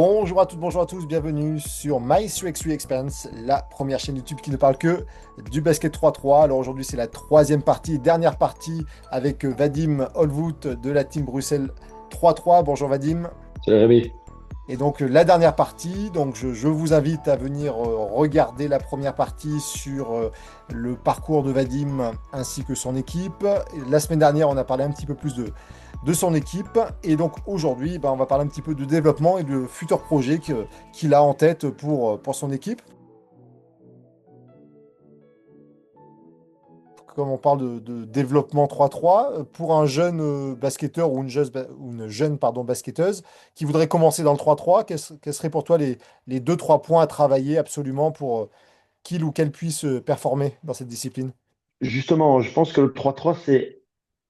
Bonjour à toutes, bonjour à tous, bienvenue sur My UX Experience, la première chaîne YouTube qui ne parle que du basket 3-3. Alors aujourd'hui c'est la troisième partie, dernière partie avec Vadim Holvoot de la team Bruxelles 3-3. Bonjour Vadim. Salut Rémi. Et donc la dernière partie, donc je vous invite à venir regarder la première partie sur le parcours de Vadim ainsi que son équipe. La semaine dernière, on a parlé un petit peu plus de son équipe. Et donc aujourd'hui, on va parler un petit peu de développement et de futurs projets qu'il a en tête pour son équipe. Comme on parle de développement 3-3, pour un jeune basketteur ou une jeune pardon, basketteuse qui voudrait commencer dans le 3-3, quels seraient pour toi les 2-3 points à travailler absolument pour qu'il ou qu'elle puisse performer dans cette discipline? Justement, je pense que le 3-3, c'est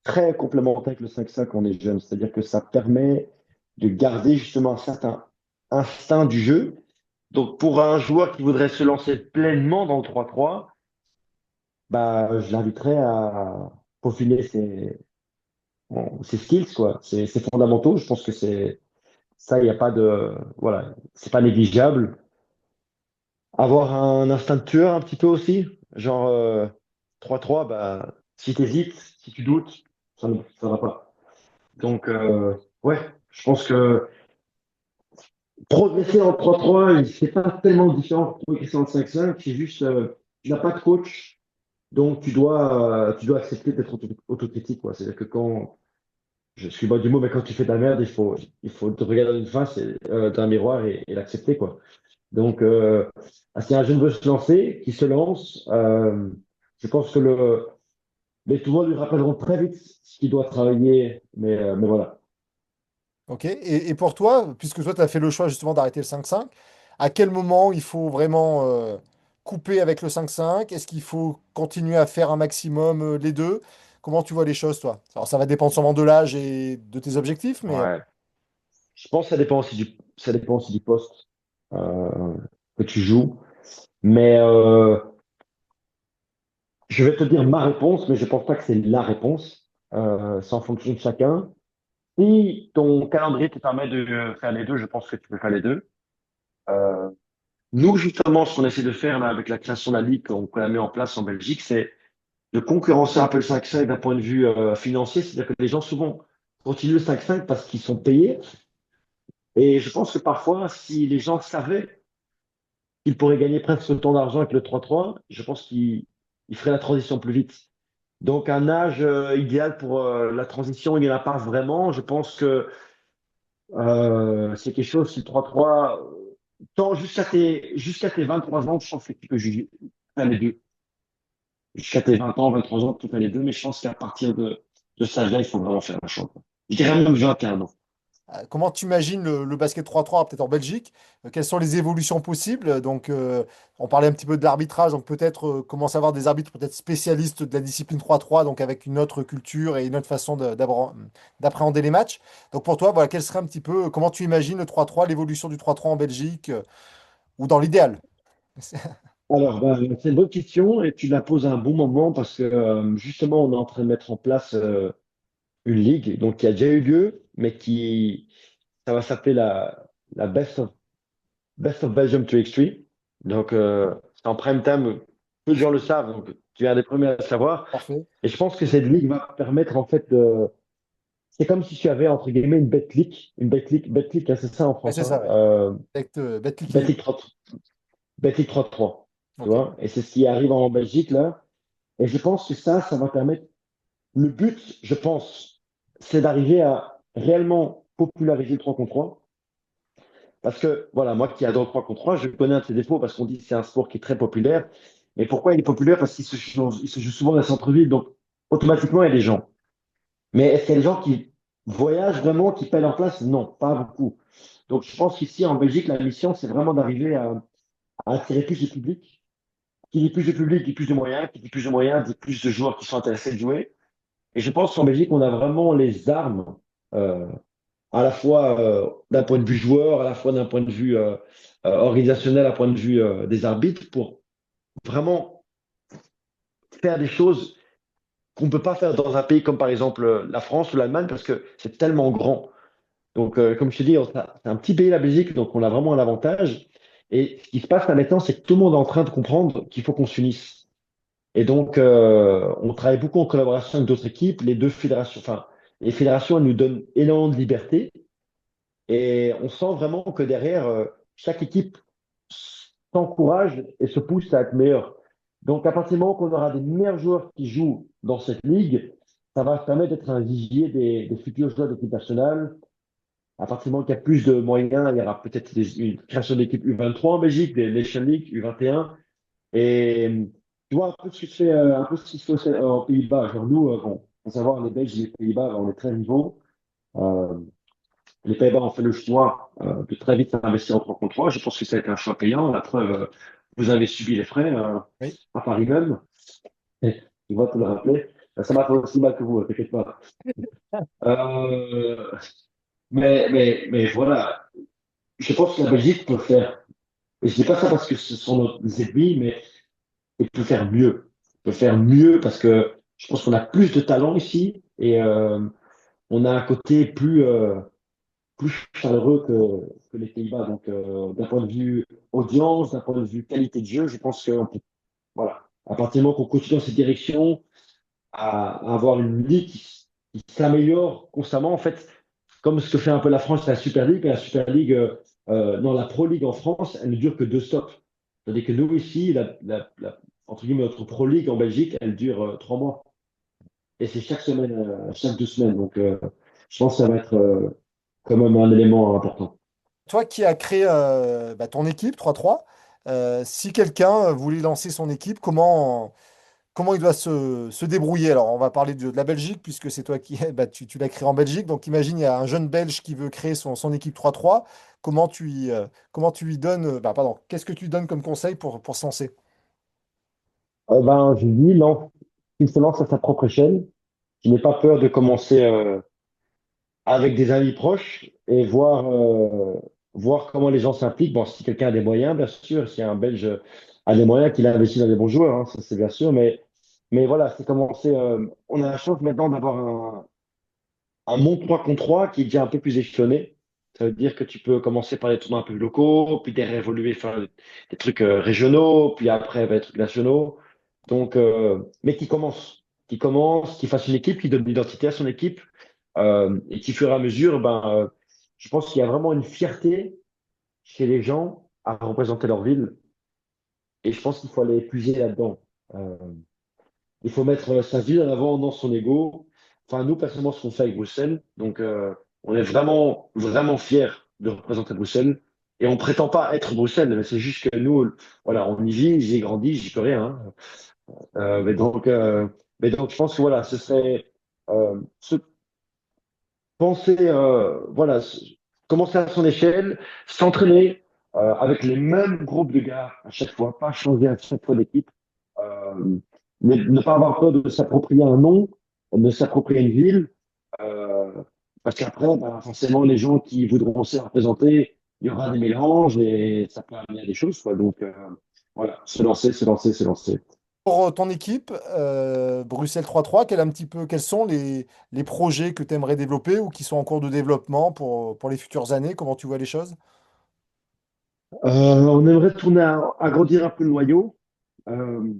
très complémentaire avec le 5-5 quand on est jeune. C'est-à-dire que ça permet de garder justement un certain instinct du jeu. Donc, pour un joueur qui voudrait se lancer pleinement dans le 3-3, bah, je l'inviterais à peaufiner ses skills, quoi, ses fondamentaux. Je pense que c'est ça, il n'y a pas de. Voilà, c'est pas négligeable. Avoir un instinct de tueur un petit peu aussi. Genre, 3-3, bah, si tu hésites, si tu doutes, ça va pas. Donc, ouais, je pense que progresser en 3-3, c'est pas tellement différent de progresser en 5-5, c'est juste, tu n'as pas de coach, donc tu dois accepter d'être autocritique, quoi. C'est-à-dire que quand, je suis bas du mot, mais quand tu fais de la merde, il faut te regarder dans une face, dans un miroir et l'accepter, quoi. Donc, si un jeune veut se lancer, qui se lance, je pense que les tournois lui rappelleront très vite ce qu'il doit travailler, mais voilà. Ok. Et pour toi, puisque toi, tu as fait le choix justement d'arrêter le 5-5, à quel moment il faut vraiment couper avec le 5-5? Est-ce qu'il faut continuer à faire un maximum les deux? Comment tu vois les choses, toi? Alors, ça va dépendre sûrement de l'âge et de tes objectifs, mais Ouais. Je pense que ça dépend aussi du poste euh, que tu joues. Mais je vais te dire ma réponse, mais je pense pas que c'est la réponse. C'est en fonction de chacun. Si ton calendrier te permet de faire les deux, je pense que tu peux faire les deux. Euh, Nous, justement, ce qu'on essaie de faire là, avec la création de la ligue qu'on a mis en place en Belgique, c'est de concurrencer un peu le 5-5 d'un point de vue financier. C'est-à-dire que les gens, souvent, continuent le 5-5 parce qu'ils sont payés. Et je pense que parfois, si les gens savaient qu'ils pourraient gagner presque autant d'argent avec le 3-3, je pense qu'ils feraient la transition plus vite. Donc, un âge idéal pour la transition, il n'y en a pas vraiment. Je pense que c'est quelque chose, si le 3-3, tant jusqu'à tes 23 ans, je pense que tu peux juger faire les deux. Jusqu'à tes 20 ans, 23 ans, tu peux faire les deux, mais je pense qu'à partir de cet âge-là, il faut vraiment faire un choix, quoi. Je dirais même 21 ans. comment tu imagines le basket 3-3 peut-être en Belgique? Quelles sont les évolutions possibles? Donc, on parlait un petit peu de l'arbitrage, donc peut-être commencer à avoir des arbitres peut-être spécialistes de la discipline 3-3, donc avec une autre culture et une autre façon d'appréhender les matchs. Donc, pour toi, voilà, quel serait un petit peu, comment tu imagines le 3-3, l'évolution du 3-3 en Belgique, ou dans l'idéal? Alors, ben, c'est une bonne question et tu la poses à un bon moment parce que justement, on est en train de mettre en place une ligue donc, qui a déjà eu lieu, mais ça va s'appeler la Best of Belgium 3x3. Donc, c'est en prime time, peu de gens le savent, donc tu es un des premiers à le savoir. Parfait. Et je pense que cette ligue va permettre en fait de. C'est comme si tu avais entre guillemets une bet click, hein, c'est ça en Ouais, France, c'est hein, ça, ouais. Avec Betclic bet Elite. click 3, bet click 3-3, tu Ok. vois. Et c'est ce qui arrive en Belgique là. Et je pense que ça va permettre. Le but, je pense, c'est d'arriver à réellement populariser le 3 contre 3. Parce que, voilà, moi qui adore le 3 contre 3, je connais un de ses défauts parce qu'on dit que c'est un sport qui est très populaire. Mais pourquoi il est populaire? Parce qu'il se joue souvent dans les centre-ville, donc automatiquement, il y a des gens. Mais est-ce qu'il y a des gens qui voyagent vraiment, qui paient leur place? Non, pas beaucoup. Donc je pense qu'ici, en Belgique, la mission, c'est vraiment d'arriver à attirer plus de public. Qui dit plus de public, dit plus de moyens. Qui dit plus de moyens, dit plus de joueurs qui sont intéressés de jouer. Et je pense qu'en Belgique, on a vraiment les armes, euh, à la fois d'un point de vue joueur, à la fois d'un point de vue organisationnel, à point de vue des arbitres, pour vraiment faire des choses qu'on ne peut pas faire dans un pays comme par exemple la France ou l'Allemagne, parce que c'est tellement grand. Donc, comme je te dis, c'est un petit pays, la Belgique, donc on a vraiment un avantage. Et ce qui se passe là maintenant, c'est que tout le monde est en train de comprendre qu'il faut qu'on s'unisse. Et donc, on travaille beaucoup en collaboration avec d'autres équipes. Les deux fédérations, enfin, les fédérations, elles nous donnent énormément de liberté. Et on sent vraiment que derrière, chaque équipe s'encourage et se pousse à être meilleure. Donc, à partir du moment qu'on aura des meilleurs joueurs qui jouent dans cette ligue, ça va permettre d'être un vivier des futurs joueurs d'équipe nationale. À partir du moment qu'il y a plus de moyens, il y aura peut-être une création d'équipe U23 en Belgique, des Nation League, U21. Et tu vois, un peu ce qui se fait, un peu ce qui se fait aux Pays-Bas. Genre nous, bon, faut savoir, les Belges et les Pays-Bas, on est très rivaux. Euh, les Pays-Bas ont fait le choix de très vite investir en 3 contre 3. Je pense que ça a été un choix payant. La preuve, vous avez subi les frais Oui. à Paris même. Et, tu vois, te le rappeler. Ça m'a fait aussi mal que vous, t'inquiète pas. Euh, mais voilà, je pense que la Belgique peut faire. Et je dis pas ça parce que ce sont nos ennemis, mais il peut faire mieux. Il peut faire mieux parce que je pense qu'on a plus de talent ici et on a un côté plus chaleureux que les Pays-Bas. Donc, d'un point de vue audience, d'un point de vue qualité de jeu, je pense que voilà, à partir du moment qu'on continue dans cette direction, à avoir une ligue qui s'améliore constamment, en fait, comme ce que fait un peu la France, la Super League, et la Super League, non, la Pro League en France, elle ne dure que 2 stops. Tandis que nous, ici, entre guillemets, notre Pro League en Belgique, elle dure 3 mois. Et c'est chaque semaine, chaque 2 semaines. Donc, je pense que ça va être quand même un élément important. Toi qui as créé ton équipe 3-3, si quelqu'un voulait lancer son équipe, comment il doit se débrouiller? Alors, on va parler de la Belgique, puisque c'est toi qui tu l'as créé en Belgique. Donc, imagine, il y a un jeune Belge qui veut créer son équipe 3-3. Comment tu lui donnes, pardon, qu'est-ce que tu lui donnes comme conseil pour se lancer? Ben, je dis, qu'il se lance à sa propre échelle, qu'il n'ait pas peur de commencer avec des amis proches et voir comment les gens s'impliquent. Bon, si quelqu'un a des moyens, bien sûr, si un Belge a des moyens, qu'il a investi dans des bons joueurs, hein, ça c'est bien sûr, mais voilà, c'est commencer. On a la chance maintenant d'avoir un monde 3 contre 3 qui est déjà un peu plus échelonné. Ça veut dire que tu peux commencer par des tournois un peu locaux, puis derrière évoluer, faire des trucs régionaux, puis après des trucs nationaux. Donc, mais qui fasse une équipe, qui donne de l'identité à son équipe, et qui, fur et à mesure, je pense qu'il y a vraiment une fierté chez les gens à représenter leur ville, et je pense qu'il faut aller puiser là-dedans. Euh, il faut mettre sa ville en avant dans son ego. Enfin, nous, personnellement, ce qu'on fait avec Bruxelles. Donc, on est vraiment, vraiment fiers de représenter Bruxelles. Et on prétend pas être Bruxelles, mais c'est juste que nous, voilà, on y vit, j'y ai grandi, j'y peux rien, hein. Euh, mais donc, euh, mais donc, je pense que voilà, ce serait se penser, voilà, commencer à son échelle, s'entraîner avec les mêmes groupes de gars à chaque fois, pas changer à chaque fois d'équipe. Euh, ne pas avoir peur de s'approprier un nom, de s'approprier une ville, euh, parce qu'après, forcément, les gens qui voudront se représenter, il y aura des mélanges et ça peut amener à des choses, quoi. Donc, voilà, se lancer, se lancer, se lancer. Pour ton équipe, Bruxelles 3-3, quels sont les projets que tu aimerais développer ou qui sont en cours de développement pour les futures années? Comment tu vois les choses? On aimerait tourner agrandir un peu le noyau. Euh,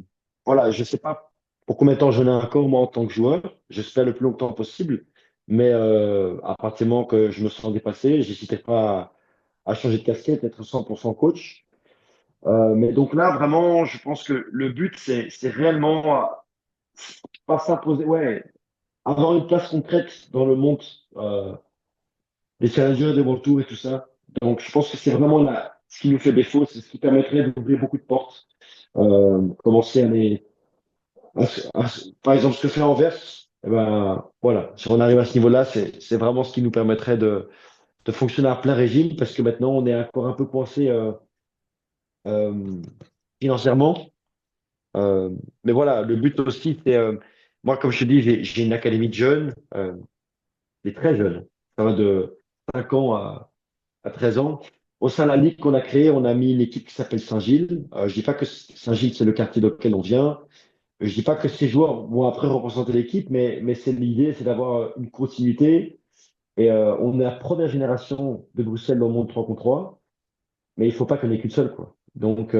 voilà, je sais pas pour combien de temps j'en ai encore, moi, en tant que joueur. J'espère le plus longtemps possible. Mais à partir du moment que je me sens dépassé, j'hésiterai pas à changer de casquette, être 100% coach. Mais donc là, vraiment, je pense que le but, c'est réellement pas s'imposer, ouais, avoir une place concrète dans le monde des challengers, des World Tour et tout ça. Donc, je pense que c'est vraiment là, ce qui nous fait défaut, c'est ce qui permettrait d'ouvrir beaucoup de portes. Commencer par exemple, ce que fait Anvers, eh ben, voilà, si on arrive à ce niveau-là, c'est vraiment ce qui nous permettrait de fonctionner à plein régime parce que maintenant, on est encore un peu coincé euh, financièrement. Euh, mais voilà, le but aussi, c'est, moi, comme je te dis, j'ai une académie de jeunes, des très jeunes. Ça va de 5 ans à 13 ans. Au sein de la ligue qu'on a créée, on a mis une équipe qui s'appelle Saint-Gilles. Je dis pas que Saint-Gilles, c'est le quartier auquel on vient. Je dis pas que ces joueurs vont après représenter l'équipe, mais c'est l'idée, c'est d'avoir une continuité Et on est la première génération de Bruxelles dans le monde 3 contre 3, mais il faut pas qu'on ait qu'une seule, quoi. Donc,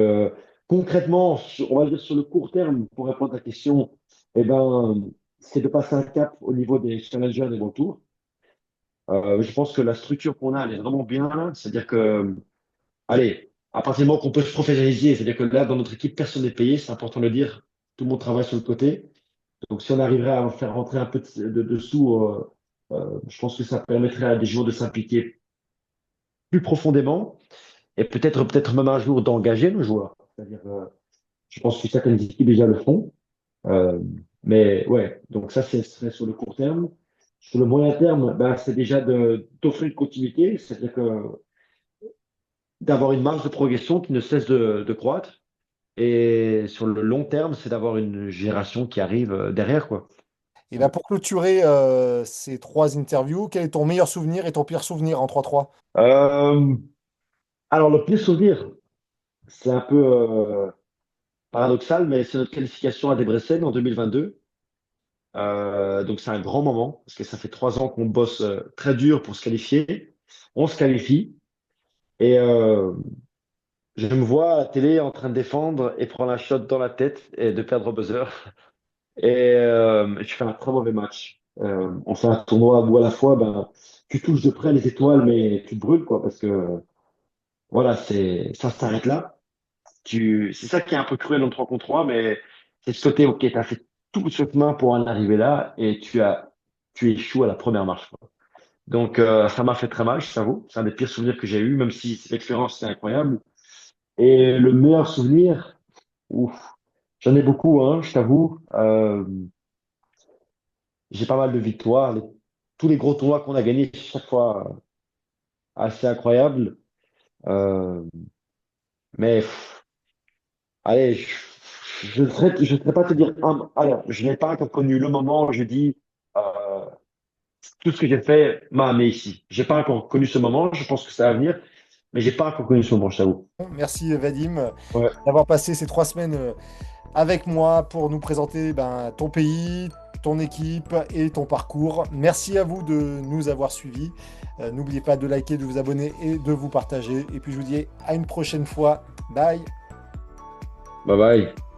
concrètement, on va dire sur le court terme, pour répondre à ta question, eh ben, c'est de passer un cap au niveau des challengers et des retours. Je pense que la structure qu'on a, elle est vraiment bien là. C'est-à-dire que, allez, à partir du moment qu'on peut se professionnaliser, c'est-à-dire que là, dans notre équipe, personne n'est payé, c'est important de le dire. Tout le monde travaille sur le côté. Donc, si on arriverait à faire rentrer un peu de sous, je pense que ça permettrait à des joueurs de s'impliquer plus profondément et peut-être même un jour d'engager le joueur. C'est-à-dire, je pense que certaines équipes déjà le font. Euh, mais ouais, donc ça, ce serait sur le court terme. Sur le moyen terme, ben, c'est déjà d'offrir une continuité, c'est-à-dire que d'avoir une marge de progression qui ne cesse de croître. Et sur le long terme, c'est d'avoir une génération qui arrive derrière, quoi. Et là, pour clôturer ces trois interviews, quel est ton meilleur souvenir et ton pire souvenir en 3-3? Euh, alors, le pire souvenir, c'est un peu paradoxal, mais c'est notre qualification à Debrecen en 2022. Donc, c'est un grand moment, parce que ça fait 3 ans qu'on bosse très dur pour se qualifier. On se qualifie, et je me vois à la télé en train de défendre et prendre un shot dans la tête et de perdre au buzzer. Et je fais un très mauvais match. On fait un tournoi où à la fois, ben, tu touches de près les étoiles, mais tu te brûles, quoi, parce que voilà, ça s'arrête là. C'est ça qui est un peu cruel dans 3 contre 3, mais c'est ce côté, ok, tu as fait tout ce chemin pour en arriver là et tu échoues à la première marche, quoi. Donc, ça m'a fait très mal, je t'avoue. C'est un des pires souvenirs que j'ai eu, même si l'expérience, c'est incroyable. Et le meilleur souvenir, ouf, j'en ai beaucoup, hein, je t'avoue. J'ai pas mal de victoires. Tous les gros tournois qu'on a gagnés, chaque fois assez incroyable. Euh, mais allez, je ne saurais pas te dire. Alors, je n'ai pas encore connu le moment où je dis euh, tout ce que j'ai fait m'a amené ici. J'ai pas encore connu ce moment. Je pense que ça va venir, mais j'ai pas encore connu ce moment, je t'avoue. Merci Vadim Ouais. d'avoir passé ces 3 semaines avec moi pour nous présenter ben, ton pays, ton équipe et ton parcours. Merci à vous de nous avoir suivis. N'oubliez pas de liker, de vous abonner et de vous partager. Et puis je vous dis à une prochaine fois. Bye. Bye bye.